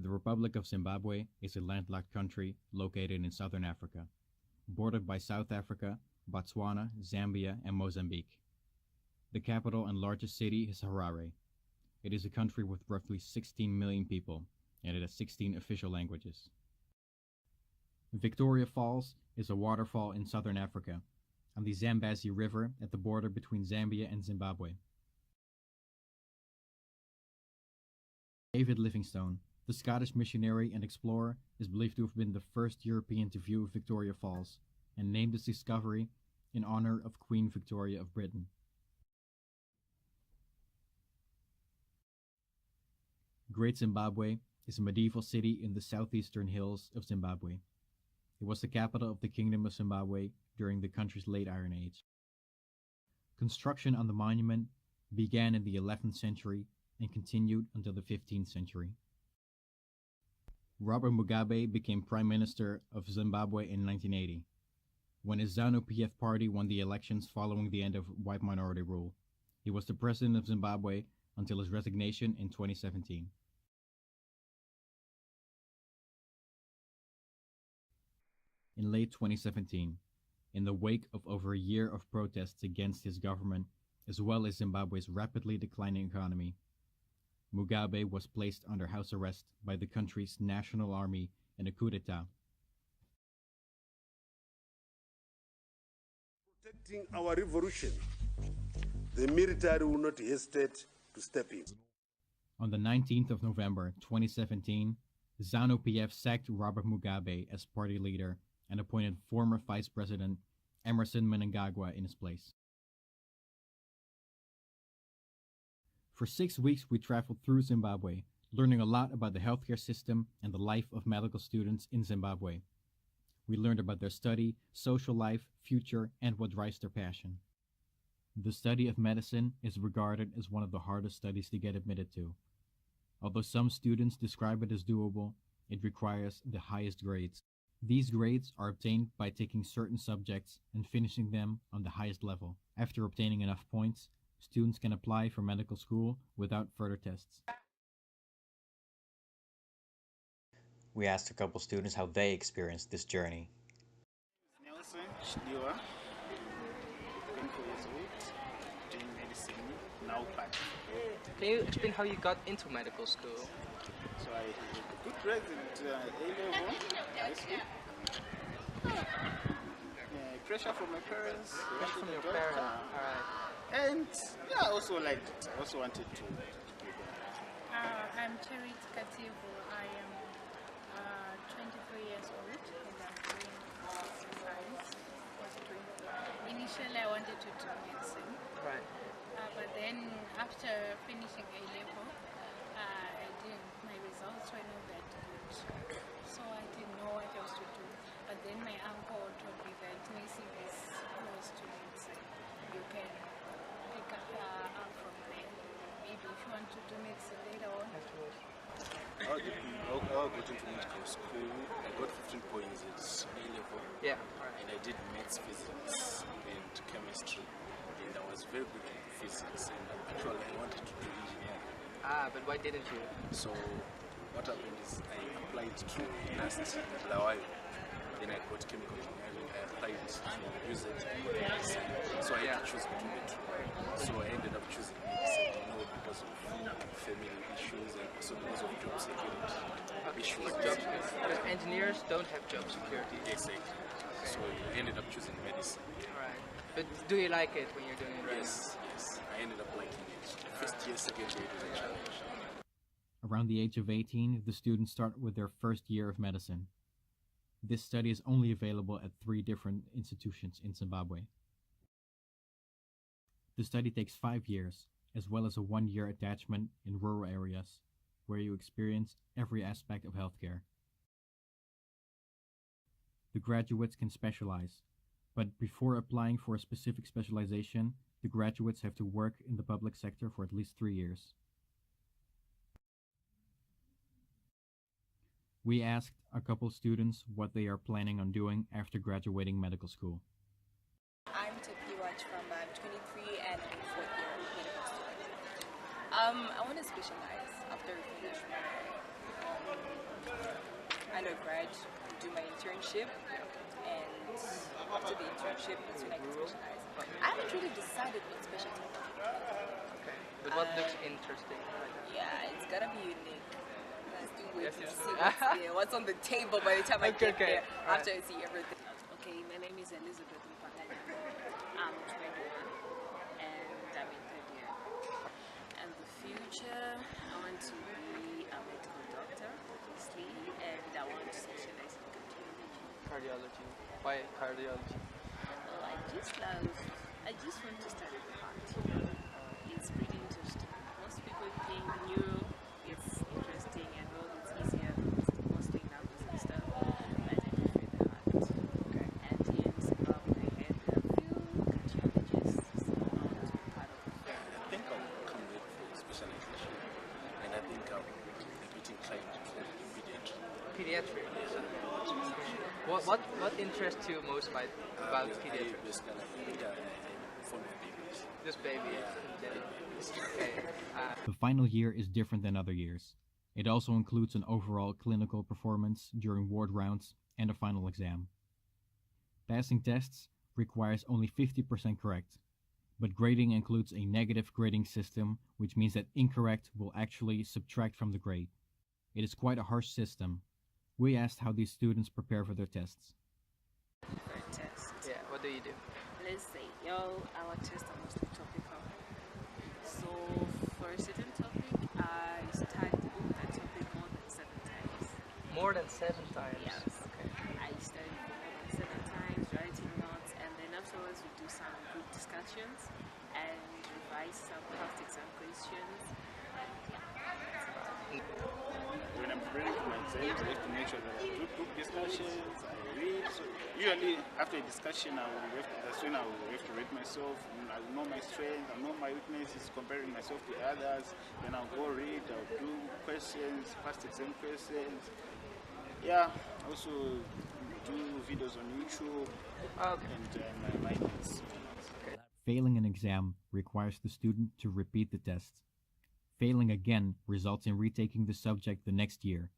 The Republic of Zimbabwe is a landlocked country located in southern Africa, bordered by South Africa, Botswana, Zambia, and Mozambique. The capital and largest city is Harare. It is a country with roughly 16 million people, and it has 16 official languages. Victoria Falls is a waterfall in southern Africa, on the Zambezi River at the border between Zambia and Zimbabwe. David Livingstone, the Scottish missionary and explorer, is believed to have been the first European to view Victoria Falls, and named its discovery in honor of Queen Victoria of Britain. Great Zimbabwe is a medieval city in the southeastern hills of Zimbabwe. It was the capital of the Kingdom of Zimbabwe during the country's late Iron Age. Construction on the monument began in the 11th century and continued until the 15th century. Robert Mugabe became Prime Minister of Zimbabwe in 1980, when his ZANU-PF party won the elections following the end of white minority rule. He was the President of Zimbabwe until his resignation in 2017. In late 2017, in the wake of over a year of protests against his government, as well as Zimbabwe's rapidly declining economy, Mugabe was placed under house arrest by the country's national army in a coup d'etat. Protecting our revolution, the military will not hesitate to step in. On the 19th of November 2017, ZANU-PF sacked Robert Mugabe as party leader and appointed former Vice President Emerson Mnangagwa in his place. For 6 weeks, we traveled through Zimbabwe, learning a lot about the healthcare system and the life of medical students in Zimbabwe. We learned about their study, social life, future, and what drives their passion. The study of medicine is regarded as one of the hardest studies to get admitted to. Although some students describe it as doable, it requires the highest grades. These grades are obtained by taking certain subjects and finishing them on the highest level. After obtaining enough points, students can apply for medical school without further tests. We asked a couple students how they experienced this journey. Nelson Shdiwa, 24 years old, doing medicine, now back. Can you explain how you got into medical school? So I had good grades at A-level, high school. Pressure from my parents. Pressure from your parents, alright. And yeah, I also liked it. I also wanted to do that. I'm Cherit Kativu. I am 23 years old and I'm doing science. Initially I wanted to do medicine. Right. But then after finishing A-level, my results were not that good. So I didn't know what else to do. But then my uncle told me that nursing is close to medicine. You can pick up from there. Maybe if you want to do medicine later on. I got into medical school. I got 15 points at A-level. Yeah. And I did maths, physics, and chemistry. And I was very good at physics. And actually, I wanted to do engineering. But why didn't you? So what happened is I applied to university in Bulawayo. Then I got chemical engineering. I applied to use it. So I had to choose between the two. So I ended up choosing medicine, because of family issues and also because of job security issues. Because engineers don't have job security. Exactly. So I ended up choosing medicine. Right. But do you like it when you're doing it? Yes. I ended up liking it. First year, second year, it was a challenge. Around the age of 18, the students start with their first year of medicine. This study is only available at 3 different institutions in Zimbabwe. The study takes 5 years, as well as a 1-year attachment in rural areas, where you experience every aspect of healthcare. The graduates can specialize, but before applying for a specific specialization, the graduates have to work in the public sector for at least 3 years. We asked a couple students what they are planning on doing after graduating medical school. I'm Tepiwach from 23 and I'm in 4th year medical student. I want to specialize after we finish my undergrad, do my internship, and after the internship, that's when I can specialize. I haven't really decided what specialty. Okay. But what looks interesting right now? Yeah, it's gotta be unique. I still wait Yes, to yes. see what's there, what's on the table by the time I Okay, get okay. there. Alright. After I see everything. Okay, my name is Elizabeth Mpakanya. I'm 21 and I'm in third year. And the future, I want to be a medical doctor, obviously, and I want to specialize in cardiology. Cardiology. Why cardiology? Well, I just want to study the heart. It's pretty interesting. Most people think neuro is interesting and all it's easier, mostly numbers and stuff, but I prefer the heart. Okay. And here in Zimbabwe, I had a few cardiologists, so I want to be part of it. I think I'll come there for specialization, and I think I'm a bit inclined for pediatry. Pediatric. What interests you most about pediatrics? Basically, I think I fond of babies. Just baby. Okay. The final year is different than other years. It also includes an overall clinical performance during ward rounds and a final exam. Passing tests requires only 50% correct, but grading includes a negative grading system, which means that incorrect will actually subtract from the grade. It is quite a harsh system. We asked how these students prepare for their tests. For a test. Yeah. What do you do? Let's say, our tests are mostly topical. So for a certain topic, I study that topic more than 7 times. More than 7 times. Yes. Okay. I study for more than 7 times, writing notes, and then afterwards we do some group discussions and revise some past exam questions. When I'm preparing for my exams, I have to make sure that I do group discussions, I read. So usually after a discussion, that's when I will have to rate myself. I will know my strengths, I know my weaknesses, comparing myself to others. Then I'll go read, I'll do questions, past exam questions. Yeah, also do videos on YouTube. Okay. And my notes. Failing an exam requires the student to repeat the test. Failing again results in retaking the subject the next year.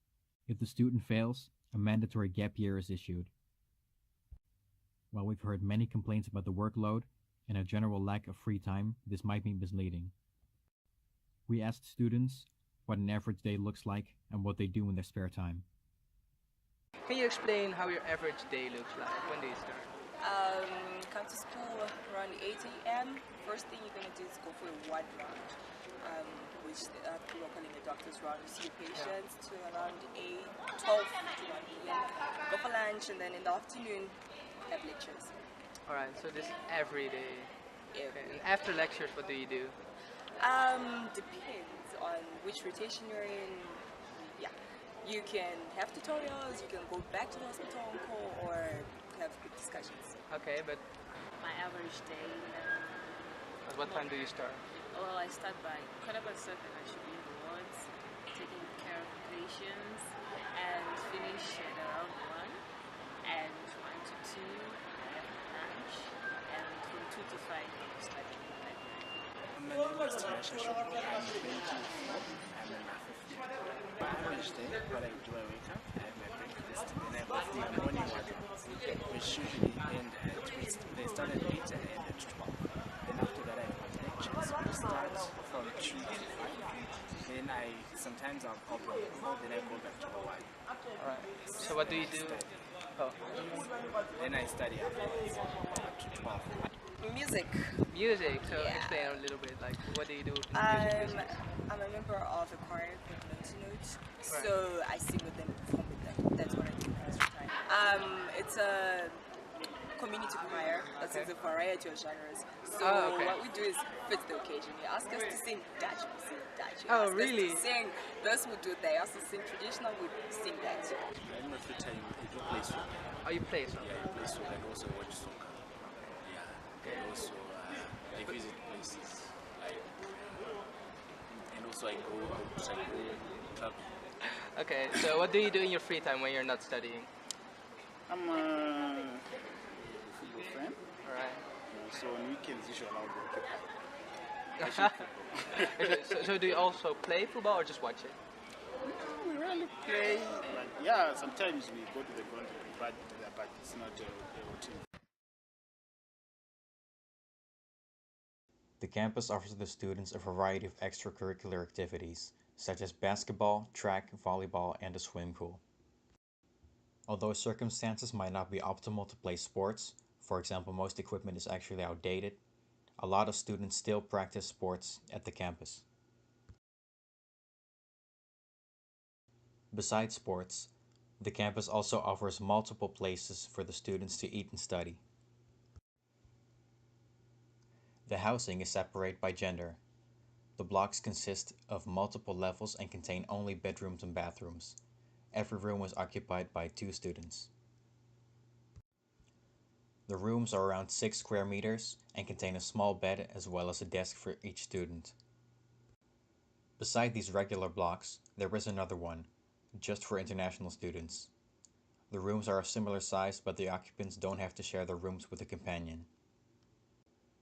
If the student fails, a mandatory gap year is issued. While we've heard many complaints about the workload and a general lack of free time, this might be misleading. We asked students what an average day looks like and what they do in their spare time. Can you explain how your average day looks like? When do you start? Come to school around 8 a.m. First thing you're going to do is go for a ward round, which people are calling a doctor's round. You see your patients till around 12 to 1 p.m. Go for lunch, and then in the afternoon, have lectures. Alright, so this every day. Yeah. Okay. And after lectures, what do you do? Depends on which rotation you're in. Yeah, you can have tutorials, you can go back to the hospital on call, or have group discussions. Okay, but My average day, at what time do you start? well, I start by 7:15. I should be in the wards, taking care of patients, and finish at around 1. And 1 to 2, I have lunch, and from 2 to 5, I start in the library. My name is Tanisha Shukru. I'm 24. I'm in my 50. My average day, what I do, I wake up, I have my breakfast, then I have the morning workouts, which usually end at, they start at 8 and end at 12. Then after that, I have lectures, which start from 2 to 5. Then sometimes I'll go on call, then I go back to Hawaii. Alright. So what do you do? Oh, Then I study afterwards, up to 12. Music. music. So Yeah. explain a little bit, like what do you do in music business? I'm a member of a choir called Notes Notes, Right. so I sing with them, perform with them. That's what I do in my extra time. It's a community choir that sings a variety of genres. So Okay. what we do is fit the occasion. You ask us to sing Dutch, we sing Dutch. You Oh, ask really? us to sing this, we do that. You ask us to sing traditional, we sing that. In my free time, I do play soccer. Oh, you play soccer? Yeah, I play soccer and also watch soccer. Yeah. And also I visit places. And also I go out, I go travel. Okay, so what do you do in your free time when you're not studying? I'm a football fan. Alright. So on weekends, usually I'll go to so do you also play football or just watch it? We really play, but yeah, sometimes we go to the ground, but it's not a routine. The campus offers the students a variety of extracurricular activities, such as basketball, track, volleyball, and a swim pool. Although circumstances might not be optimal to play sports, for example, most equipment is actually outdated, a lot of students still practice sports at the campus. Besides sports, the campus also offers multiple places for the students to eat and study. The housing is separated by gender. The blocks consist of multiple levels and contain only bedrooms and bathrooms. Every room was occupied by 2 students. The rooms are around 6 square meters and contain a small bed as well as a desk for each student. Beside these regular blocks, there is another one, just for international students. The rooms are of similar size, but the occupants don't have to share their rooms with a companion.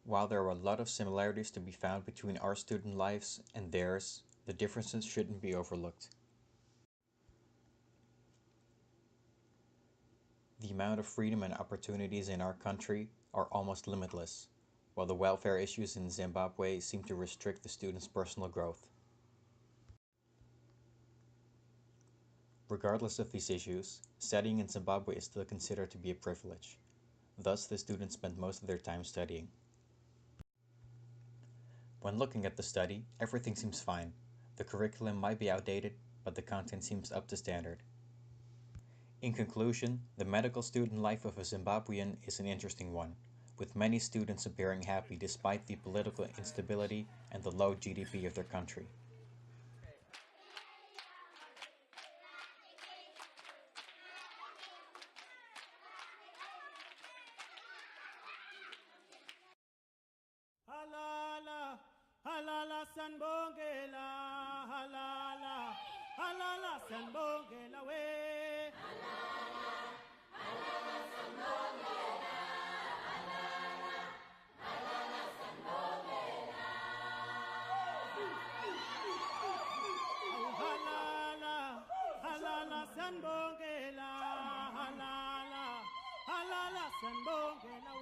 While there are a lot of similarities to be found between our student lives and theirs, the differences shouldn't be overlooked. The amount of freedom and opportunities in our country are almost limitless, while the welfare issues in Zimbabwe seem to restrict the students' personal growth. Regardless of these issues, studying in Zimbabwe is still considered to be a privilege. Thus, the students spend most of their time studying. When looking at the study, everything seems fine. The curriculum might be outdated, but the content seems up to standard. In conclusion, the medical student life of a Zimbabwean is an interesting one, with many students appearing happy despite the political instability and the low GDP of their country. Halala, halala sanbongela, halala, halala sanbongela we. Halala, halala sanbongela, halala, halala sanbongela. Halala, halala sanbongela, halala, halala sanbongela